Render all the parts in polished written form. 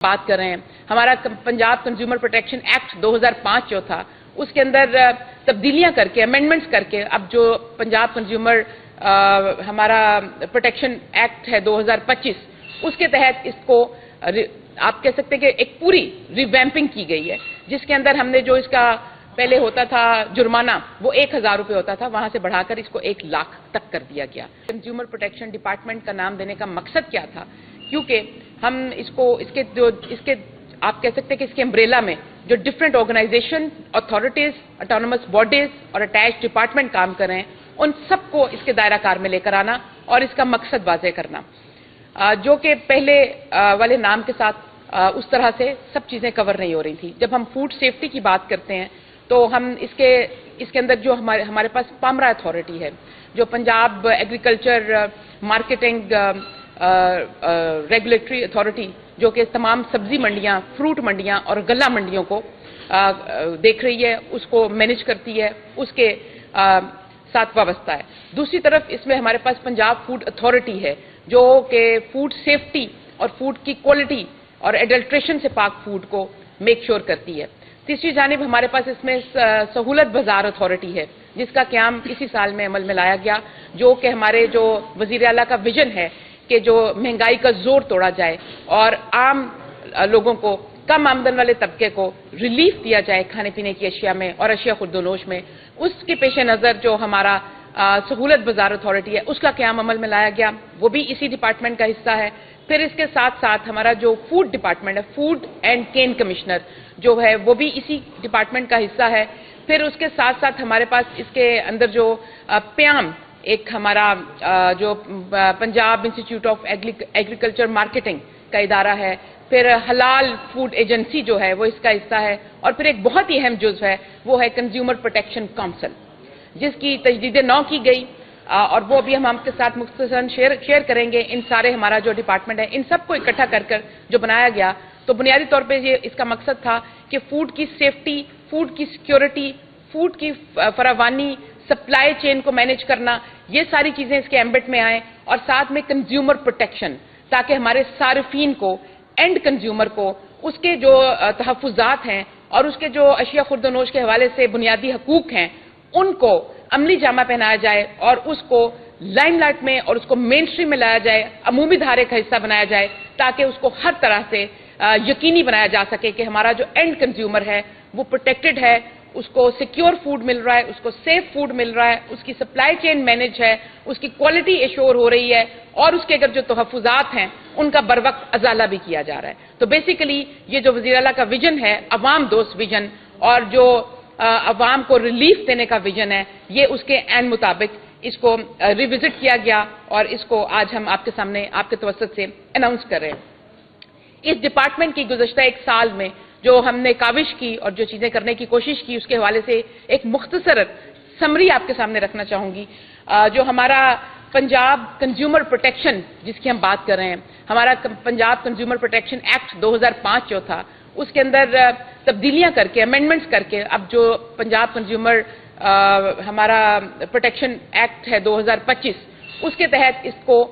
बात कर रहे हैं। हमारा पंजाब कंज्यूमर प्रोटेक्शन एक्ट 2005 जो था उसके अंदर तब्दीलियां करके अमेंडमेंट्स करके अब जो पंजाब कंज्यूमर हमारा प्रोटेक्शन एक्ट है 2025 उसके तहत इसको आप कह सकते हैं कि एक पूरी रिवैम्पिंग की गई है, जिसके अंदर हमने जो इसका पहले होता था जुर्माना वो 1000 रुपये होता था, वहां से बढ़ाकर इसको 1 लाख तक कर दिया गया। कंज्यूमर प्रोटेक्शन डिपार्टमेंट का नाम देने का मकसद क्या था, क्योंकि हम इसके आप कह सकते हैं कि इसके अम्ब्रेला में जो different organization, authorities, autonomous bodies और अटैच डिपार्टमेंट काम कर रहे हैं, उन सबको इसके दायरा कार में लेकर आना और इसका मकसद वाज़ेह करना, जो कि पहले वाले नाम के साथ उस तरह से सब चीजें कवर नहीं हो रही थी। जब हम फूड सेफ्टी की बात करते हैं तो हम इसके अंदर जो हमारे पास पामरा अथॉरिटी है, जो Punjab agriculture marketing regulatory authority, जो कि तमाम सब्जी मंडियां, फ्रूट मंडियां और गल्ला मंडियों को देख रही है, उसको मैनेज करती है, उसके साथ वाबस्ता है। दूसरी तरफ इसमें हमारे पास पंजाब फूड अथॉरिटी है, जो कि फूड सेफ्टी और फूड की क्वालिटी और एडल्ट्रेशन से पाक फूड को मेक श्योर करती है। तीसरी जानिब हमारे पास इसमें सहूलत बाजार अथॉरिटी है, जिसका क़याम इसी साल में अमल में लाया गया, जो कि हमारे जो वज़ीर आला का विजन है कि जो महंगाई का जोर तोड़ा जाए और आम लोगों को, कम आमदन वाले तबके को रिलीफ दिया जाए खाने पीने की अशिया में और अशिया खुर्दोनोश में। उसके पेश नज़र जो हमारा सहूलत बाजार अथॉरिटी है उसका क़याम अमल में लाया गया, वो भी इसी डिपार्टमेंट का हिस्सा है। फिर इसके साथ साथ हमारा जो फूड डिपार्टमेंट है, फूड एंड केन कमिश्नर जो है वो भी इसी डिपार्टमेंट का हिस्सा है। फिर उसके साथ साथ हमारे पास इसके अंदर जो प्याम एक हमारा जो Punjab institute of agriculture marketing का इदारा है, फिर हलाल फूड एजेंसी जो है वो इसका हिस्सा है, और फिर एक बहुत ही अहम जुज़ है वो है कंज्यूमर प्रोटेक्शन काउंसिल, जिसकी तजदीद नौ की गई और वो भी हम आपके साथ मुख्तसरन शेयर करेंगे। इन सारे हमारा जो डिपार्टमेंट है इन सबको इकट्ठा कर जो बनाया गया, तो बुनियादी तौर पे ये इसका मकसद था कि फूड की सेफ्टी, फूड की सिक्योरिटी, फूड की फरावानी, सप्लाई चेन को मैनेज करना, ये सारी चीजें इसके एम्बिट में आए, और साथ में कंज्यूमर प्रोटेक्शन, ताकि हमारे सार्फिन को, एंड कंज्यूमर को, उसके जो तहफ़्फ़ुज़ात हैं और उसके जो अशिया खुर्दोनोश के हवाले से बुनियादी हकूक हैं उनको अमली जामा पहनाया जाए और उसको लाइमलाइट में और उसको मेन स्ट्रीम में लाया जाए, अमूमी धारे का हिस्सा बनाया जाए, ताकि उसको हर तरह से यकीनी बनाया जा सके कि हमारा जो एंड कंज्यूमर है वो प्रोटेक्टेड है, उसको सिक्योर फूड मिल रहा है, उसको सेफ फूड मिल रहा है, उसकी सप्लाई चेन मैनेज है, उसकी क्वालिटी एश्योर हो रही है, और उसके अगर जो तहफ़्फ़ुज़ात हैं उनका बर वक्त अजाला भी किया जा रहा है। तो बेसिकली ये जो वज़ीर आला का विजन है, अवाम दोस्त विजन, और जो अवाम को रिलीफ देने का विजन है, ये उसके एन मुताबिक इसको रिविजिट किया गया और इसको आज हम आपके सामने आपके तवस्सुत से अनाउंस कर रहे हैं। इस डिपार्टमेंट की गुज़श्ता एक साल में जो हमने काविश की और जो चीजें करने की कोशिश की, उसके हवाले से एक मुख्तसर समरी आपके सामने रखना चाहूंगी। जो हमारा पंजाब कंज्यूमर प्रोटेक्शन जिसकी हम बात कर रहे हैं, हमारा पंजाब कंज्यूमर प्रोटेक्शन एक्ट 2005 जो था उसके अंदर तब्दीलियां करके अमेंडमेंट्स करके अब जो पंजाब कंज्यूमर हमारा प्रोटेक्शन एक्ट है 2025 उसके तहत इसको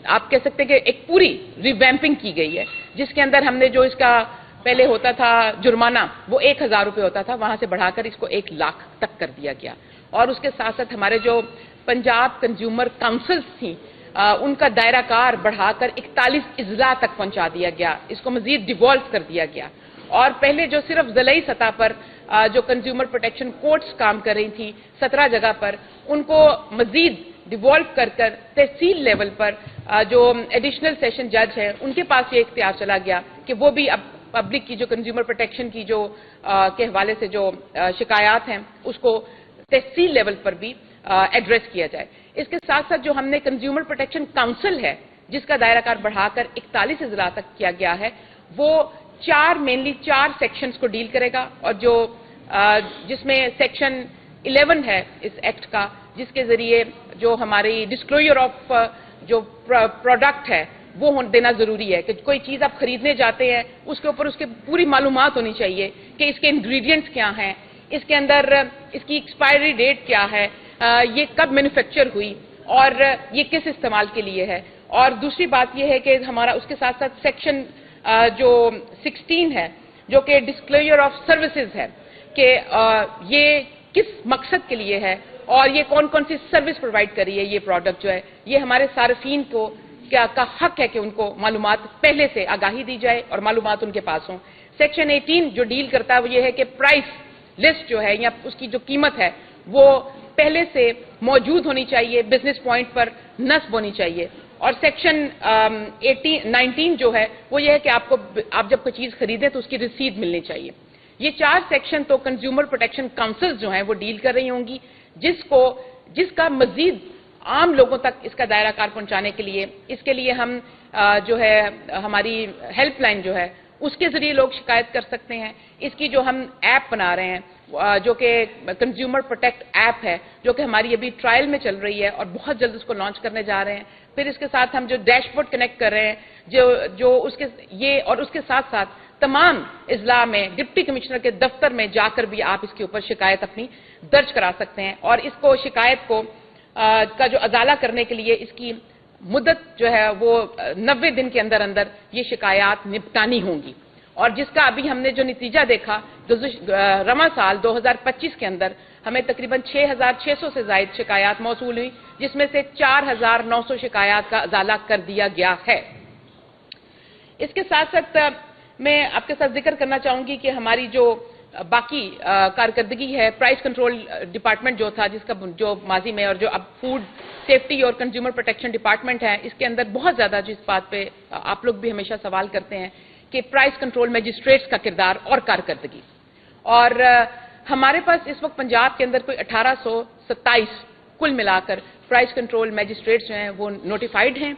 आप कह सकते हैं कि एक पूरी रिवैम्पिंग की गई है, जिसके अंदर हमने जो इसका पहले होता था जुर्माना वो 1000 रुपये होता था, वहां से बढ़ाकर इसको 1 लाख तक कर दिया गया। और उसके साथ साथ हमारे जो पंजाब कंज्यूमर काउंसिल्स थी उनका दायरा कार बढ़ाकर 41 इजला तक पहुंचा दिया गया, इसको मजीद डिवॉल्व कर दिया गया। और पहले जो सिर्फ ज़िलाई सतह पर जो कंज्यूमर प्रोटेक्शन कोर्ट्स काम कर रही थी 17 जगह पर, उनको मजीद डिवॉल्व कर तहसील लेवल पर जो एडिशनल सेशन जज है उनके पास ये इख्तियार चला गया कि वो भी अब पब्लिक की जो कंज्यूमर प्रोटेक्शन की जो के हवाले से जो शिकायत हैं उसको तहसील लेवल पर भी एड्रेस किया जाए। इसके साथ साथ जो हमने कंज्यूमर प्रोटेक्शन काउंसिल है जिसका दायरा कार बढ़ाकर 41 इजला तक किया गया है, वो मेनली चार सेक्शंस को डील करेगा, और जो जिसमें सेक्शन 11 है इस एक्ट का, जिसके जरिए जो हमारी डिस्क्लोजर ऑफ जो प्रोडक्ट है वो देना जरूरी है कि कोई चीज आप खरीदने जाते हैं उसके ऊपर उसके पूरी मालूमात होनी चाहिए कि इसके इंग्रेडिएंट्स क्या हैं, इसके अंदर इसकी एक्सपायरी डेट क्या है, ये कब मैन्युफैक्चर हुई और ये किस इस्तेमाल के लिए है। और दूसरी बात ये है कि हमारा उसके साथ साथ सेक्शन जो 16 है, जो कि डिस्क्लोजर ऑफ सर्विसेज है, कि ये किस मकसद के लिए है और ये कौन कौन सी सर्विस प्रोवाइड कर रही है, ये प्रोडक्ट जो है, ये हमारे सार्फिन को क्या का हक है कि उनको मालूमात पहले से आगाही दी जाए और मालूमात उनके पास हों। सेक्शन 18 जो डील करता है वो ये है कि प्राइस लिस्ट जो है या उसकी जो कीमत है वो पहले से मौजूद होनी चाहिए, बिजनेस पॉइंट पर नस्ब होनी चाहिए। और सेक्शन 19 जो है वो ये है कि आप जब कोई चीज खरीदें तो उसकी रसीद मिलनी चाहिए। ये 4 सेक्शन तो कंज्यूमर प्रोटेक्शन काउंसिल जो हैं वो डील कर रही होंगी, जिसका मजीद आम लोगों तक इसका दायरा कार पहुंचाने के लिए, इसके लिए हम जो है हमारी हेल्पलाइन जो है उसके जरिए लोग शिकायत कर सकते हैं। इसकी जो हम ऐप बना रहे हैं जो कि कंज्यूमर प्रोटेक्ट ऐप है, जो कि हमारी अभी ट्रायल में चल रही है और बहुत जल्द उसको लॉन्च करने जा रहे हैं। फिर इसके साथ हम जो डैशबोर्ड कनेक्ट कर रहे हैं, जो उसके साथ साथ तमाम इजला में डिप्टी कमिश्नर के दफ्तर में जाकर भी आप इसके ऊपर शिकायत अपनी दर्ज करा सकते हैं। और इसको शिकायत को का जो अजाला करने के लिए इसकी मुद्दत जो है वो 90 दिन के अंदर अंदर ये शिकायत निपटानी होंगी। और जिसका अभी हमने जो नतीजा देखा रमा साल 2025 के अंदर हमें तकरीबन 6,600 से ज्यादा शिकायत मौसूल हुई, जिसमें से 4,900 शिकायत का अजाला कर दिया गया है। इसके साथ साथ मैं आपके साथ जिक्र करना चाहूंगी कि हमारी जो बाकी कारकर्दगी है, प्राइस कंट्रोल डिपार्टमेंट जो था, जिसका जो माजी में, और जो अब फूड सेफ्टी और कंज्यूमर प्रोटेक्शन डिपार्टमेंट है, इसके अंदर बहुत ज्यादा जिस बात पे आप लोग भी हमेशा सवाल करते हैं कि प्राइस कंट्रोल मैजिस्ट्रेट्स का किरदार और कारकर्दगी। और हमारे पास इस वक्त पंजाब के अंदर कोई 1827 कुल मिलाकर प्राइस कंट्रोल मैजिस्ट्रेट्स जो हैं वो नोटिफाइड हैं,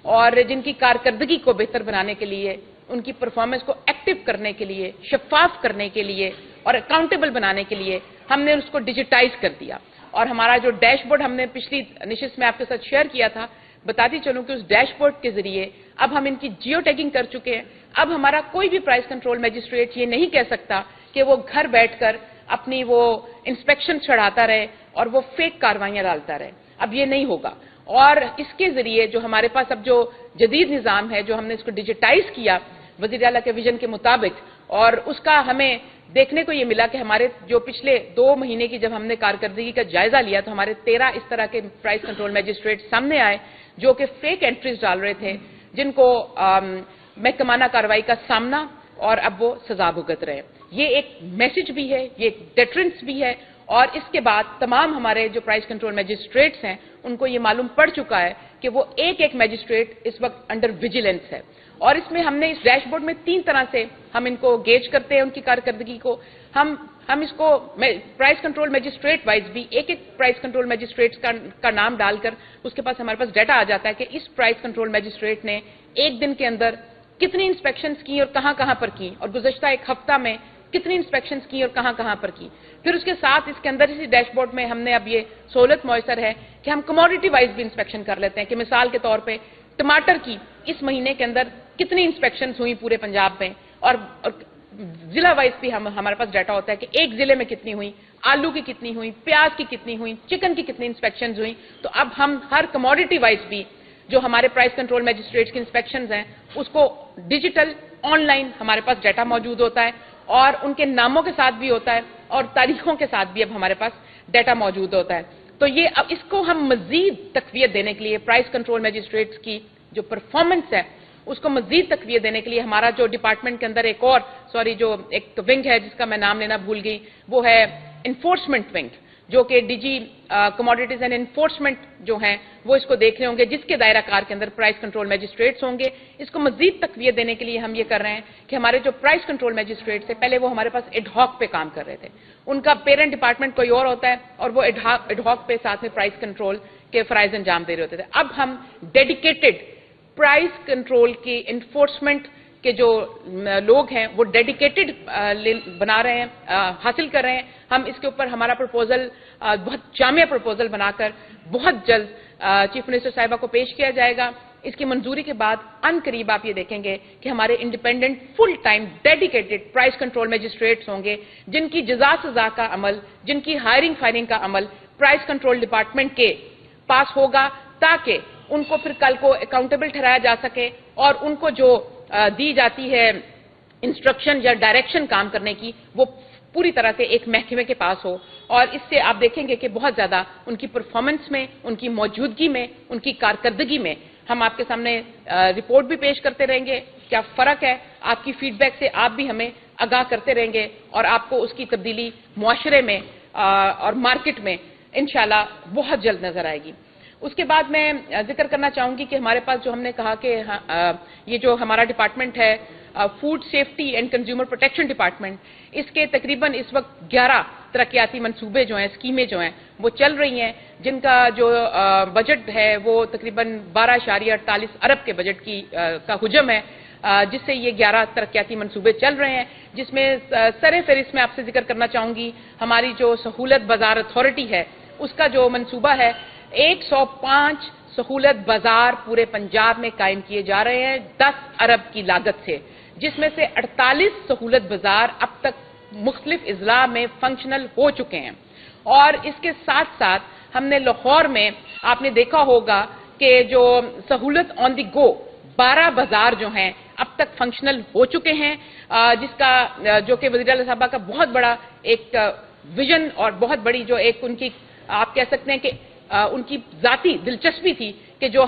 और जिनकी कारकर्दगी को बेहतर बनाने के लिए, उनकी परफॉर्मेंस को एक्टिव करने के लिए, शफाफ करने के लिए और अकाउंटेबल बनाने के लिए हमने उसको डिजिटाइज कर दिया। और हमारा जो डैशबोर्ड हमने पिछली निशिस्त में आपके साथ शेयर किया था, बताती चलूं कि उस डैशबोर्ड के जरिए अब हम इनकी जियो टैगिंग कर चुके हैं। अब हमारा कोई भी प्राइस कंट्रोल मैजिस्ट्रेट ये नहीं कह सकता कि वो घर बैठकर अपनी वो इंस्पेक्शन चढ़ाता रहे और वो फेक कार्रवाइयां डालता रहे। अब ये नहीं होगा। और इसके जरिए जो हमारे पास अब जो जदीद निज़ाम है, जो हमने इसको डिजिटाइज किया वज़ीर आला के विजन के मुताबिक, और उसका हमें देखने को ये मिला कि हमारे जो पिछले 2 महीने की जब हमने कारकर्दगी का जायजा लिया तो हमारे 13 इस तरह के प्राइस कंट्रोल मैजिस्ट्रेट सामने आए जो कि फेक एंट्रीज डाल रहे थे, जिनको महकमाना कार्रवाई का सामना, और अब वो सजा भुगत रहे। ये एक मैसेज भी है, ये एक डेटरेंस भी है। और इसके बाद तमाम हमारे जो प्राइस कंट्रोल मैजिस्ट्रेट्स हैं उनको ये मालूम पड़ चुका है कि वो एक मैजिस्ट्रेट इस वक्त अंडर विजिलेंस है। और इसमें हमने इस डैशबोर्ड में 3 तरह से हम इनको गेज करते हैं, उनकी कारकर्दगी को। हम इसको प्राइस कंट्रोल मैजिस्ट्रेट वाइज भी एक प्राइस कंट्रोल मैजिस्ट्रेट का नाम डालकर उसके पास हमारे पास डाटा आ जाता है कि इस प्राइस कंट्रोल मैजिस्ट्रेट ने एक दिन के अंदर कितनी इंस्पेक्शंस की और कहां पर की, और गुज़श्ता एक हफ्ता में कितनी इंस्पेक्शंस की और कहां पर की। फिर उसके साथ इसके अंदर इसी डैशबोर्ड में हमने अब ये सहूलत मौसर है कि हम कमोडिटी वाइज भी इंस्पेक्शन कर लेते हैं कि मिसाल के तौर पे टमाटर की इस महीने के अंदर कितनी इंस्पेक्शंस हुई पूरे पंजाब में, और जिला वाइज भी हमारे पास डाटा होता है कि एक जिले में कितनी हुई, आलू की कितनी हुई, प्याज की कितनी हुई, चिकन की कितनी इंस्पेक्शंस हुई। तो अब हम हर कमोडिटी वाइज भी जो हमारे प्राइस कंट्रोल मैजिस्ट्रेट्स की इंस्पेक्शंस हैं उसको डिजिटल ऑनलाइन हमारे पास डाटा मौजूद होता है, और उनके नामों के साथ भी होता है और तारीखों के साथ भी अब हमारे पास डाटा मौजूद होता है। तो ये अब इसको हम मजीद तकवीत देने के लिए, प्राइस कंट्रोल मैजिस्ट्रेट्स की जो परफॉर्मेंस है उसको मजीद तकवीत देने के लिए हमारा जो डिपार्टमेंट के अंदर जो एक विंग है जिसका मैं नाम लेना भूल गई, वो है इन्फोर्समेंट विंग, जो कि डीजी कमोडिटीज एंड इन्फोर्समेंट जो हैं वो इसको देख रहे होंगे, जिसके दायरा कार के अंदर प्राइस कंट्रोल मैजिस्ट्रेट्स होंगे। इसको मजीद तकवीत देने के लिए हम ये कर रहे हैं कि हमारे जो प्राइस कंट्रोल मैजिस्ट्रेट्स है, पहले वो हमारे पास एडहॉक पे काम कर रहे थे, उनका पेरेंट डिपार्टमेंट कोई और होता है और वो एडहॉक पे साथ में प्राइस कंट्रोल के फराइज अंजाम दे रहे होते थे। अब हम डेडिकेटेड प्राइस कंट्रोल की इन्फोर्समेंट के जो लोग हैं वो डेडिकेटेड बना रहे हैं, हासिल कर रहे हैं। हम इसके ऊपर हमारा प्रपोजल बहुत जामिया प्रपोजल बनाकर बहुत जल्द चीफ मिनिस्टर साहिबा को पेश किया जाएगा। इसकी मंजूरी के बाद अनकरीब आप ये देखेंगे कि हमारे independent full time dedicated price control magistrates होंगे, जिनकी जजा सजा का अमल, जिनकी हायरिंग फायरिंग का अमल प्राइस कंट्रोल डिपार्टमेंट के पास होगा, ताकि उनको फिर कल को अकाउंटेबल ठहराया जा सके और उनको जो दी जाती है इंस्ट्रक्शन या डायरेक्शन काम करने की, वो पूरी तरह से एक महकमे के पास हो, और इससे आप देखेंगे कि बहुत ज़्यादा उनकी परफॉर्मेंस में, उनकी मौजूदगी में, उनकी कारकर्दगी में हम आपके सामने रिपोर्ट भी पेश करते रहेंगे। क्या फ़र्क है, आपकी फीडबैक से आप भी हमें आगाह करते रहेंगे और आपको उसकी तब्दीली मुआशरे में और मार्केट में इंशाल्लाह बहुत जल्द नज़र आएगी। उसके बाद मैं जिक्र करना चाहूँगी कि हमारे पास जो हमने कहा कि ये जो हमारा डिपार्टमेंट है, food safety and consumer protection department, इसके तकरीबन इस वक्त 11 तरक्याती मंसूबे जो हैं, स्कीमें जो हैं वो चल रही हैं, जिनका जो बजट है वो तकरीबन 12.48 अरब के बजट का हुजम है, जिससे ये 11 तरक्याती मंसूबे चल रहे हैं, जिसमें सरे फहरिस्त में आपसे जिक्र करना चाहूँगी हमारी जो सहूलत बाजार अथॉरिटी है, उसका जो मंसूबा है 105 सहूलत बाजार पूरे पंजाब में कायम किए जा रहे हैं 10 अरब की लागत से, जिसमें से 48 सहूलत बाजार अब तक मुख्तलिफ अजला में फंक्शनल हो चुके हैं। और इसके साथ साथ हमने लाहौर में आपने देखा होगा कि जो सहूलत ऑन द गो 12 बाजार जो हैं अब तक फंक्शनल हो चुके हैं, जिसका जो कि वज़ीर आला साहबा का बहुत बड़ा एक विजन और बहुत बड़ी जो एक उनकी आप कह सकते हैं कि उनकी ज़ाती दिलचस्पी थी कि जो